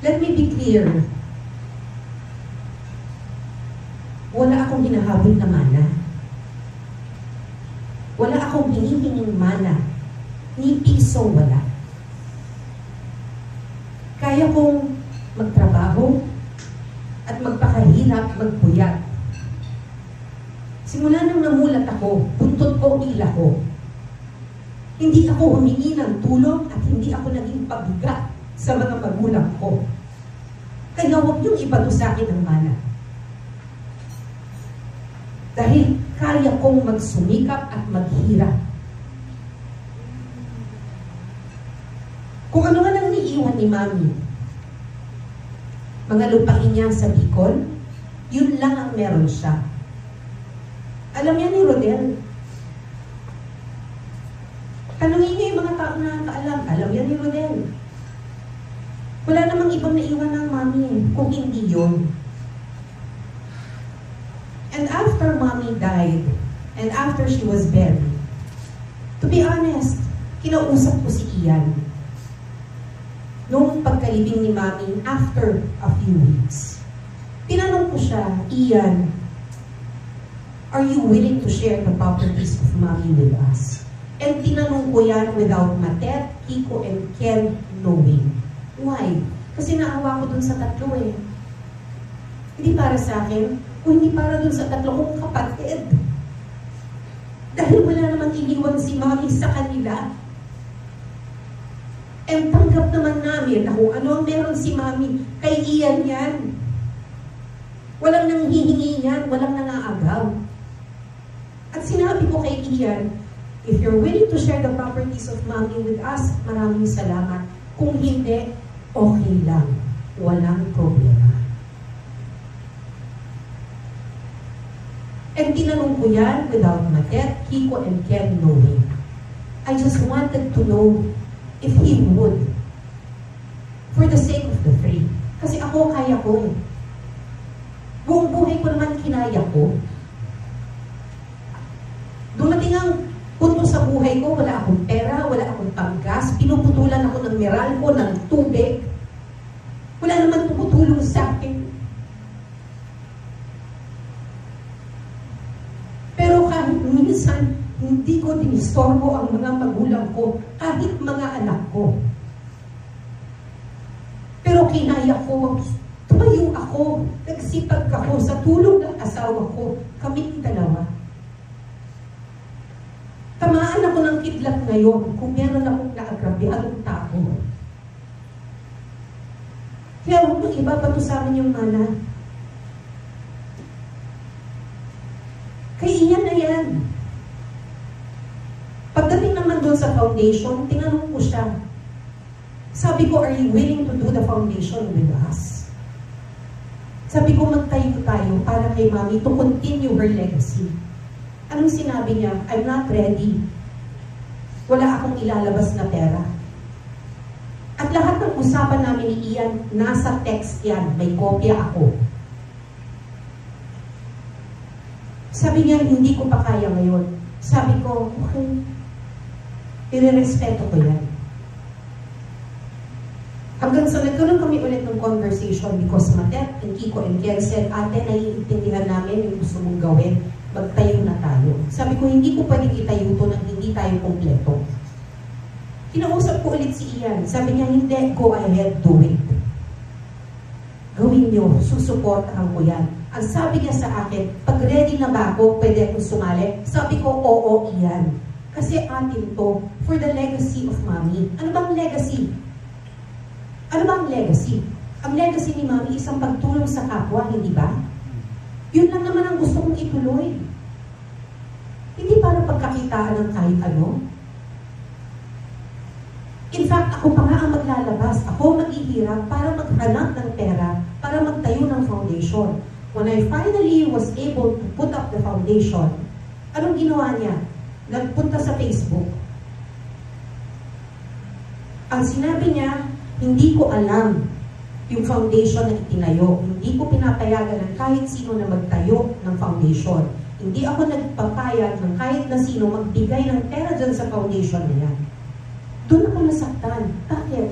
Let me be clear. Wala akong hinahabol na mana. Wala akong hinihinging mana. Ni piso wala. Kaya kong magtrabaho at magpakahirap, magpuyat. Simula nang namulat ako, buntot ko, ila ko. Hindi ako humingi ng tulong at hindi ako naging pabigat sa mga magulang ko. Kaya huwag niyong ibato sa akin ang mana. Dahil kaya kong magsumikap at maghirap. Kung ano nga nang niiwan ni Mami, mga lupain niya sa Bicol, yun lang ang meron siya. Alam niya ni Rodel. Tanungin niyo yung mga tao na nakakaalam. Alam niya ni Rodel. Wala namang ibang naiwan ng Mami kung hindi yun. And after Mami died, and after she was buried, to be honest, kinausap ko si Ian. Noong pagkalibing ni Mami, after a few weeks, tinanong ko siya, Ian, are you willing to share the properties of Mami with us? And tinanong ko yan without Matet, Kiko, and Ken knowing. Why? Kasi naawa ko dun sa tatlo eh. Hindi para sa akin, o hindi para dun sa tatlo kong kapatid. Dahil wala namang iniwan si Mami sa kanila. And tanggap naman namin na kung ano ang meron si Mami, kay Ian yan. Walang nanghihingi yan, walang nangaagaw. At sinabi ko kay Ian, if you're willing to share the properties of Mami with us, maraming salamat. Kung hindi, okay lang. Walang problema. And tinanong ko yan without Matet, Kiko, and Ken knowing. I just wanted to know if he would. For the sake of the three. Kasi ako, kaya ko eh. Buong buhay ko naman kinaya ko. Dumating ang punto sa buhay ko, wala akong pera, wala akong panggas, pinuputulan ako ng Meralco, ng tubig. Wala naman tumutulong sa akin. Pero kahit minsan, hindi ko dinistorbo ang mga magulang ko, kahit mga anak ko. Pero kinaya ko, tumayo ako, nagsipag ako sa tulong ng asawa ko, kaming dalawa. Tamaan ako ng kidlat ngayon kung meron akong naagrabyadong tao. Kaya huwag nang ibabato sa amin yung mana. Kay Ian na yan. Pagdating naman doon sa foundation, tinanong ko siya. Sabi ko, are you willing to do the foundation with us? Sabi ko, magtayo tayo para kay Mami to continue her legacy. Anong sinabi niya? I'm not ready. Wala akong ilalabas na pera. At lahat ng usapan namin ni Ian, nasa text yan. May kopya ako. Sabi niya, hindi ko pa kaya ngayon. Sabi ko, okay. Irerespeto ko yan. Hanggang sa nagkaroon kami ulit ng conversation because Matet and Kiko and Ken said, ate, naiintindihan namin yung gusto mong gawin. Magtayo na tayo. Sabi ko, hindi ko pwedeng itayo to nang hindi tayo kompleto. Kinausap ko ulit si Ian. Sabi niya, hindi, go ahead, do it. Gawin niyo, susuportahan ko yan. Ang sabi niya sa akin, pag ready na ba ako, pwede akong sumali? Sabi ko, oo, Ian. Kasi atin to for the legacy of Mami. Ano bang legacy? Ano bang legacy? Ang legacy ni Mami, isang pagtulong sa kapwa, hindi ba? Yun lang naman ang gusto kong ituloy. Hindi para pagkakitaan ng kahit ano. In fact, ako pa nga ang maglalabas. Ako maghihirap para maghanap ng pera, para magtayo ng foundation. When I finally was able to put up the foundation, anong ginawa niya? Nagpunta sa Facebook. Ang sinabi niya, hindi ko alam yung foundation na itinayo. Hindi ko pinapayagan ng kahit sino na magtayo ng foundation. Hindi ako nagpapayag ng kahit na sino magbigay ng pera dyan sa foundation na yan. Doon ako nasaktan. Bakit?